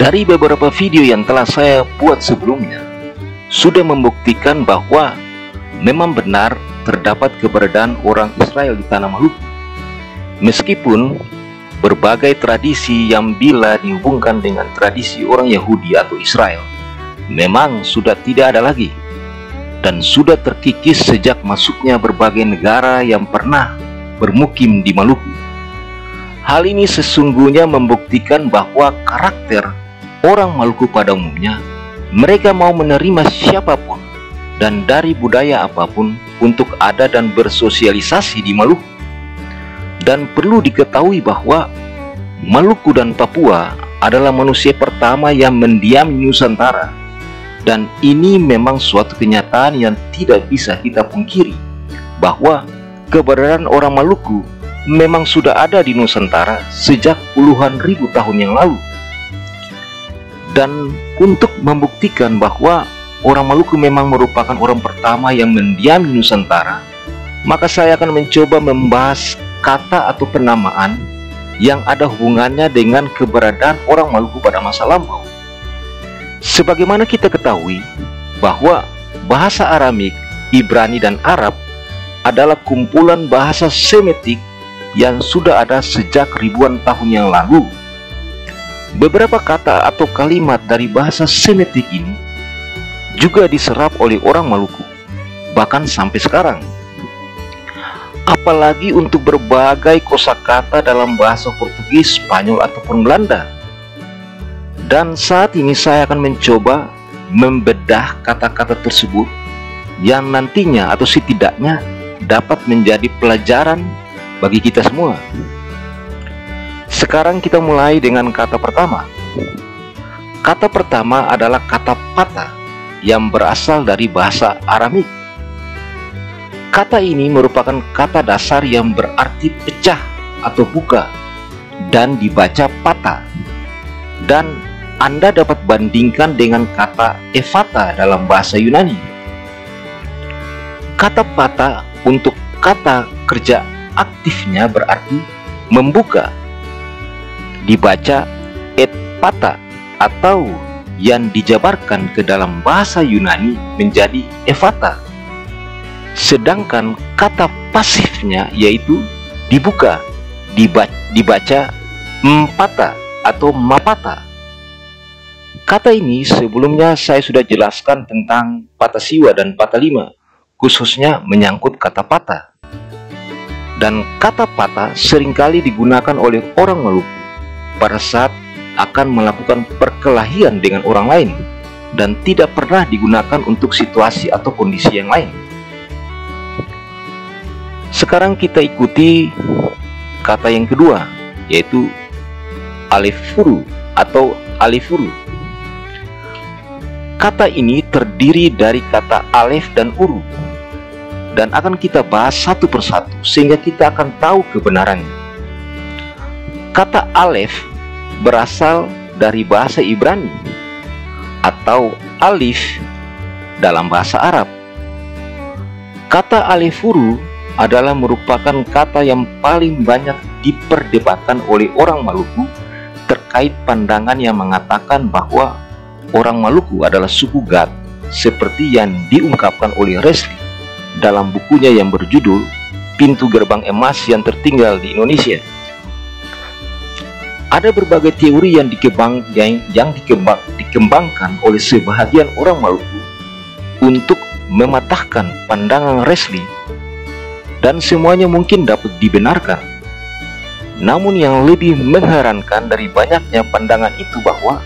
Dari beberapa video yang telah saya buat sebelumnya, sudah membuktikan bahwa memang benar terdapat keberadaan orang Israel di tanah Maluku. Meskipun berbagai tradisi yang bila dihubungkan dengan tradisi orang Yahudi atau Israel memang sudah tidak ada lagi, dan sudah terkikis sejak masuknya berbagai negara yang pernah bermukim di Maluku. Hal ini sesungguhnya membuktikan bahwa karakter orang Maluku pada umumnya, mereka mau menerima siapapun dan dari budaya apapun untuk ada dan bersosialisasi di Maluku. Dan perlu diketahui bahwa Maluku dan Papua adalah manusia pertama yang mendiami Nusantara. Dan ini memang suatu kenyataan yang tidak bisa kita pungkiri, bahwa keberadaan orang Maluku memang sudah ada di Nusantara sejak puluhan ribu tahun yang lalu. Dan untuk membuktikan bahwa orang Maluku memang merupakan orang pertama yang mendiami Nusantara, maka saya akan mencoba membahas kata atau penamaan yang ada hubungannya dengan keberadaan orang Maluku pada masa lampau. Sebagaimana kita ketahui bahwa bahasa Aramik, Ibrani, dan Arab adalah kumpulan bahasa Semitik yang sudah ada sejak ribuan tahun yang lalu. Beberapa kata atau kalimat dari bahasa Semitik ini juga diserap oleh orang Maluku, bahkan sampai sekarang. Apalagi untuk berbagai kosakata dalam bahasa Portugis, Spanyol, ataupun Belanda. Dan saat ini saya akan mencoba membedah kata-kata tersebut yang nantinya atau setidaknya dapat menjadi pelajaran bagi kita semua. Sekarang kita mulai dengan kata pertama. Kata pertama adalah kata patah yang berasal dari bahasa Aramik. Kata ini merupakan kata dasar yang berarti pecah atau buka dan dibaca patah. Dan Anda dapat bandingkan dengan kata ephata dalam bahasa Yunani. Kata patah untuk kata kerja aktifnya berarti membuka, dibaca etpata, atau yang dijabarkan ke dalam bahasa Yunani menjadi ephata. Sedangkan kata pasifnya yaitu dibuka, dibaca empata atau mapata. Kata ini sebelumnya saya sudah jelaskan tentang patah siwa dan patah lima, khususnya menyangkut kata patah. Dan kata patah seringkali digunakan oleh orang Maluku pada saat akan melakukan perkelahian dengan orang lain, dan tidak pernah digunakan untuk situasi atau kondisi yang lain. Sekarang kita ikuti kata yang kedua, yaitu alefuru atau alifuru. Kata ini terdiri dari kata alef dan uru, dan akan kita bahas satu persatu sehingga kita akan tahu kebenarannya. Kata alef berasal dari bahasa Ibrani atau alif dalam bahasa Arab. Kata alefuru adalah merupakan kata yang paling banyak diperdebatkan oleh orang Maluku terkait pandangan yang mengatakan bahwa orang Maluku adalah suku Gat, seperti yang diungkapkan oleh Resli dalam bukunya yang berjudul Pintu Gerbang Emas yang Tertinggal di Indonesia. Ada berbagai teori yang dikembangkan oleh sebahagian orang Maluku untuk mematahkan pandangan Resli, dan semuanya mungkin dapat dibenarkan. Namun yang lebih mengherankan dari banyaknya pandangan itu bahwa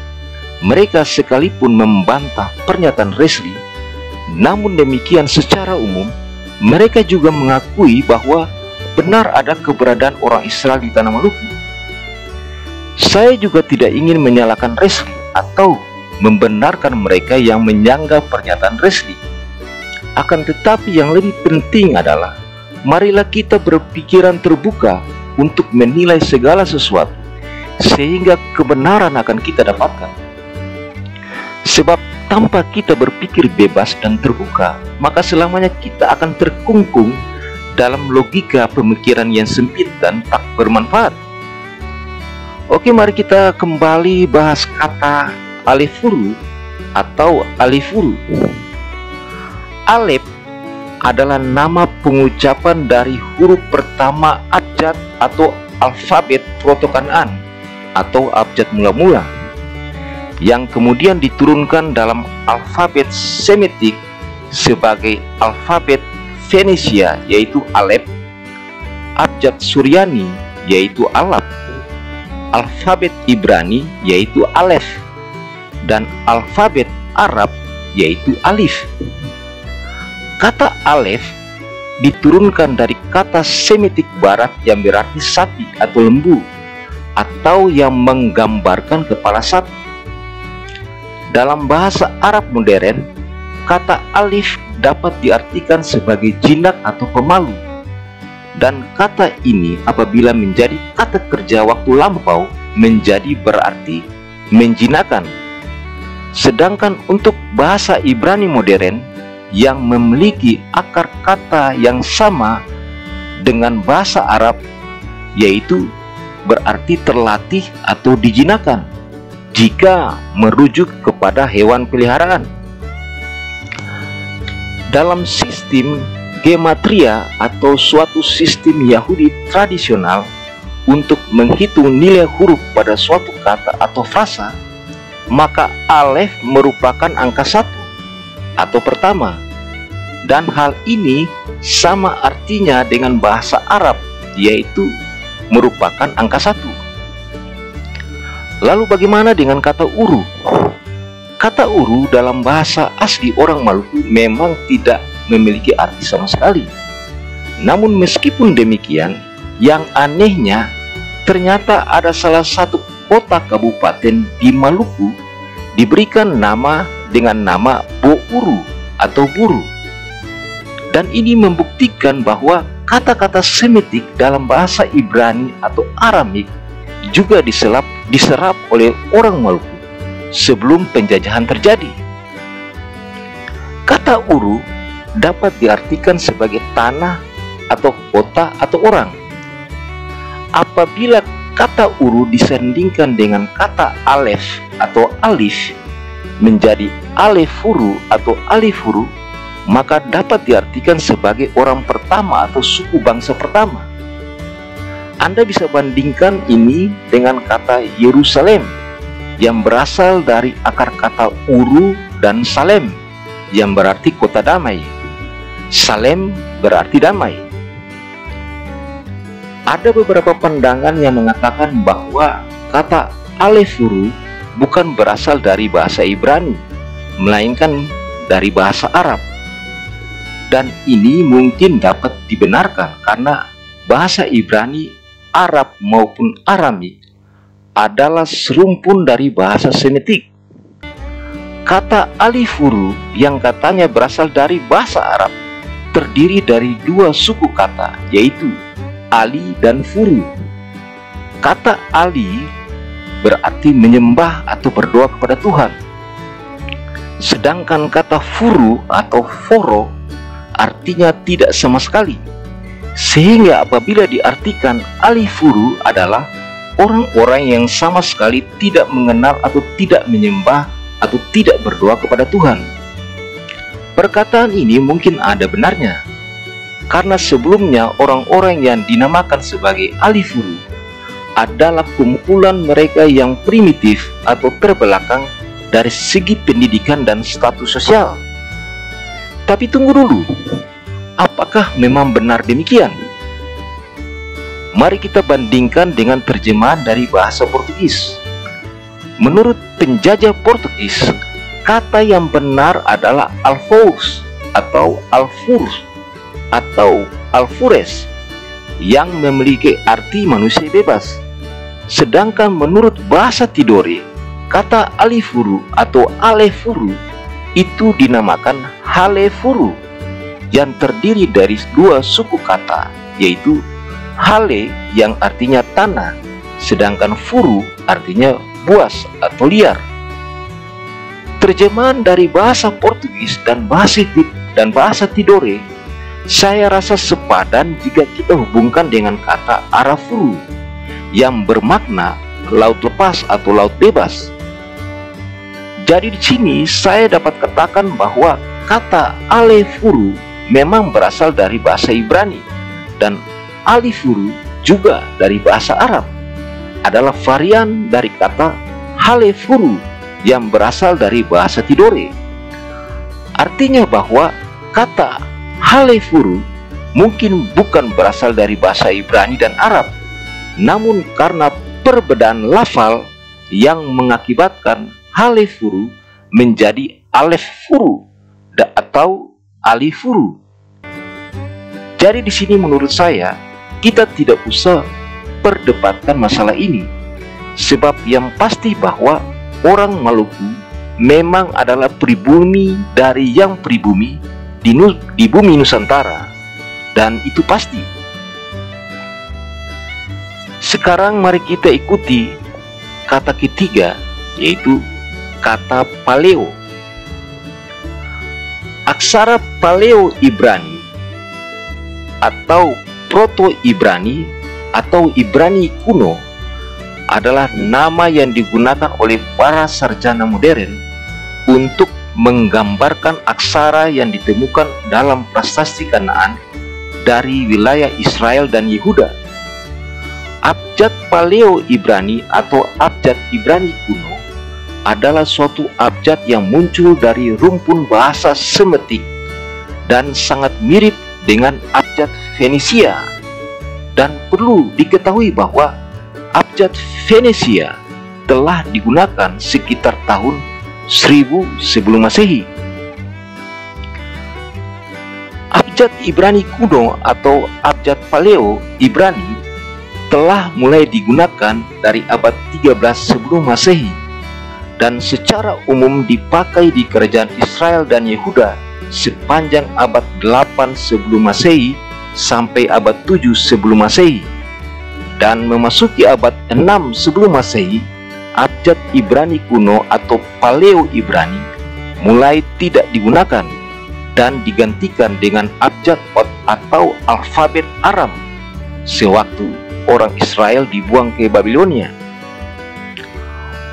mereka sekalipun membantah pernyataan Resli, namun demikian secara umum mereka juga mengakui bahwa benar ada keberadaan orang Israel di tanah Maluku. Saya juga tidak ingin menyalahkan Resli atau membenarkan mereka yang menyanggah pernyataan Resli. Akan tetapi yang lebih penting adalah marilah kita berpikiran terbuka untuk menilai segala sesuatu sehingga kebenaran akan kita dapatkan. Sebab tanpa kita berpikir bebas dan terbuka, maka selamanya kita akan terkungkung dalam logika pemikiran yang sempit dan tak bermanfaat. Oke, mari kita kembali bahas kata alefuru atau alifuru. Alef adalah nama pengucapan dari huruf pertama abjad atau alfabet Proto-Kanaan atau abjad mula-mula, yang kemudian diturunkan dalam alfabet Semitik sebagai alfabet Fenisia yaitu Alef, abjad Suryani yaitu Alaf, alfabet Ibrani yaitu Alef, dan alfabet Arab yaitu Alif. Kata Alef diturunkan dari kata Semitik Barat yang berarti sapi atau lembu, atau yang menggambarkan kepala sapi. Dalam bahasa Arab modern, kata alif dapat diartikan sebagai jinak atau pemalu, dan kata ini apabila menjadi kata kerja waktu lampau menjadi berarti menjinakkan. Sedangkan untuk bahasa Ibrani modern yang memiliki akar kata yang sama dengan bahasa Arab, yaitu berarti terlatih atau dijinakkan jika merujuk kepada hewan peliharaan. Dalam sistem gematria atau suatu sistem Yahudi tradisional untuk menghitung nilai huruf pada suatu kata atau frasa, maka alef merupakan angka 1 atau pertama, dan hal ini sama artinya dengan bahasa Arab, yaitu merupakan angka 1. Lalu bagaimana dengan kata uru? Kata uru dalam bahasa asli orang Maluku memang tidak memiliki arti sama sekali. Namun meskipun demikian, yang anehnya ternyata ada salah satu kota kabupaten di Maluku diberikan nama dengan nama Bouru atau Buru. Dan ini membuktikan bahwa kata-kata Semitik dalam bahasa Ibrani atau Aramik juga diserap oleh orang Maluku sebelum penjajahan terjadi. Kata uru dapat diartikan sebagai tanah atau kota atau orang. Apabila kata uru disandingkan dengan kata alef atau alif menjadi alefuru atau alifuru, maka dapat diartikan sebagai orang pertama atau suku bangsa pertama. Anda bisa bandingkan ini dengan kata Yerusalem yang berasal dari akar kata uru dan salem yang berarti kota damai. Salem berarti damai. Ada beberapa pandangan yang mengatakan bahwa kata alefuru bukan berasal dari bahasa Ibrani, melainkan dari bahasa Arab. Dan ini mungkin dapat dibenarkan karena bahasa Ibrani, Arab maupun Aramik adalah serumpun dari bahasa Semitik. Kata alifuru yang katanya berasal dari bahasa Arab terdiri dari 2 suku kata, yaitu ali dan furu. Kata ali berarti menyembah atau berdoa kepada Tuhan, sedangkan kata furu atau foro artinya tidak sama sekali. Sehingga apabila diartikan alifuru adalah orang-orang yang sama sekali tidak mengenal atau tidak menyembah atau tidak berdoa kepada Tuhan. Perkataan ini mungkin ada benarnya, karena sebelumnya orang-orang yang dinamakan sebagai alifuru adalah kumpulan mereka yang primitif atau terbelakang dari segi pendidikan dan status sosial. Tapi tunggu dulu, apakah memang benar demikian? Mari kita bandingkan dengan terjemahan dari bahasa Portugis. Menurut penjajah Portugis, kata yang benar adalah alfous atau alfurs atau alfures yang memiliki arti manusia bebas. Sedangkan menurut bahasa Tidore, kata alifuru atau alefuru itu dinamakan halefuru yang terdiri dari 2 suku kata, yaitu hale yang artinya tanah, sedangkan furu artinya buas atau liar. Terjemahan dari bahasa Portugis dan bahasa Tidore saya rasa sepadan jika kita hubungkan dengan kata arafuru yang bermakna laut lepas atau laut bebas. Jadi di sini saya dapat katakan bahwa kata Alefuru memang berasal dari bahasa Ibrani, dan Alifuru juga dari bahasa Arab, adalah varian dari kata Halefuru yang berasal dari bahasa Tidore. Artinya bahwa kata Halefuru mungkin bukan berasal dari bahasa Ibrani dan Arab, namun karena perbedaan lafal yang mengakibatkan Halefuru menjadi Alefuru atau Alifuru. Jadi di sini menurut saya kita tidak usah perdebatkan masalah ini, sebab yang pasti bahwa orang Maluku memang adalah pribumi dari yang pribumi di bumi Nusantara, dan itu pasti. Sekarang mari kita ikuti kata ketiga, yaitu kata Paleo. Aksara Paleo Ibrani atau Proto Ibrani atau Ibrani kuno adalah nama yang digunakan oleh para sarjana modern untuk menggambarkan aksara yang ditemukan dalam prasasti Kanaan dari wilayah Israel dan Yehuda. Abjad Paleo Ibrani atau abjad Ibrani kuno adalah suatu abjad yang muncul dari rumpun bahasa Semetik dan sangat mirip dengan abjad Fenisia. Dan perlu diketahui bahwa abjad Fenisia telah digunakan sekitar tahun 1000 sebelum Masehi. Abjad Ibrani kuno atau abjad Paleo Ibrani telah mulai digunakan dari abad 13 sebelum Masehi dan secara umum dipakai di kerajaan Israel dan Yehuda sepanjang abad 8 sebelum Masehi sampai abad 7 sebelum Masehi. Dan memasuki abad 6 sebelum Masehi, abjad Ibrani kuno atau Paleo Ibrani mulai tidak digunakan dan digantikan dengan abjad atau alfabet Aram sewaktu orang Israel dibuang ke Babilonia.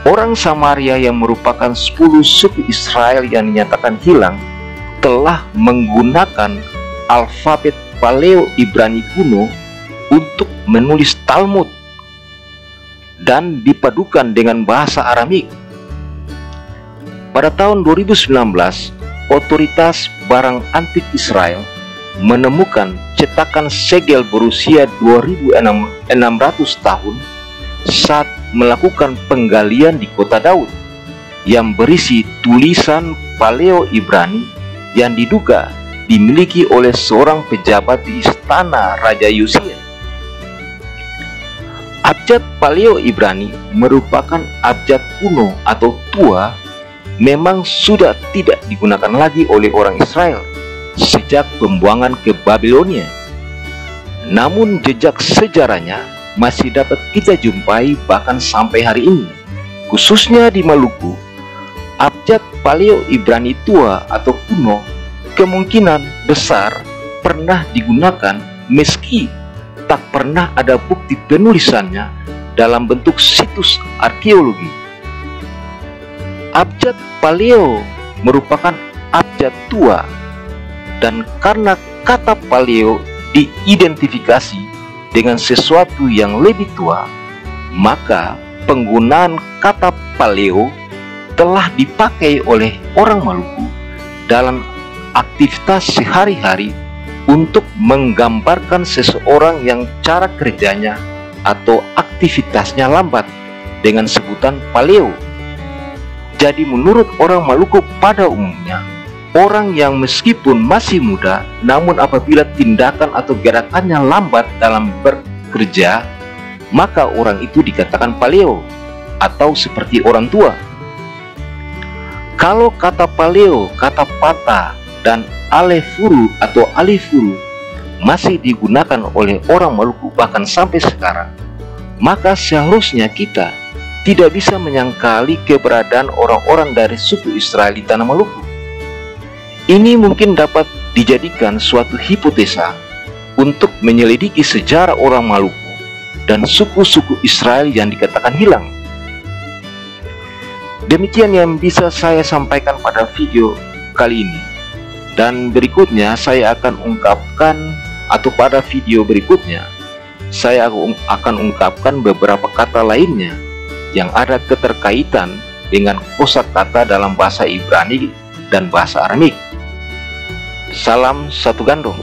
Orang Samaria yang merupakan 10 suku Israel yang dinyatakan hilang telah menggunakan alfabet Paleo Ibrani kuno untuk menulis Talmud dan dipadukan dengan bahasa Aramik. Pada tahun 2019, otoritas barang antik Israel menemukan cetakan segel berusia 2600 tahun saat melakukan penggalian di kota Daud yang berisi tulisan Paleo Ibrani yang diduga dimiliki oleh seorang pejabat di istana Raja Yosia. Abjad Paleo Ibrani merupakan abjad kuno atau tua, memang sudah tidak digunakan lagi oleh orang Israel sejak pembuangan ke Babilonia. Namun jejak sejarahnya masih dapat kita jumpai bahkan sampai hari ini, khususnya di Maluku. Abjad Paleo Ibrani tua atau kuno kemungkinan besar pernah digunakan meski tak pernah ada bukti penulisannya dalam bentuk situs arkeologi. Abjad Paleo merupakan abjad tua, dan karena kata Paleo diidentifikasi dengan sesuatu yang lebih tua, maka penggunaan kata Paleo telah dipakai oleh orang Maluku dalam aktivitas sehari-hari untuk menggambarkan seseorang yang cara kerjanya atau aktivitasnya lambat dengan sebutan Paleo. Jadi menurut orang Maluku pada umumnya, orang yang meskipun masih muda namun apabila tindakan atau gerakannya lambat dalam bekerja, maka orang itu dikatakan Paleo atau seperti orang tua. Kalau kata Paleo, kata Pata, dan Alefuru atau Alifuru masih digunakan oleh orang Maluku bahkan sampai sekarang, maka seharusnya kita tidak bisa menyangkali keberadaan orang-orang dari suku Israel di tanah Maluku. Ini mungkin dapat dijadikan suatu hipotesa untuk menyelidiki sejarah orang Maluku dan suku-suku Israel yang dikatakan hilang. Demikian yang bisa saya sampaikan pada video kali ini, dan berikutnya saya akan ungkapkan, atau pada video berikutnya saya akan ungkapkan beberapa kata lainnya yang ada keterkaitan dengan kosakata dalam bahasa Ibrani dan bahasa Aramik. Salam satu gandum.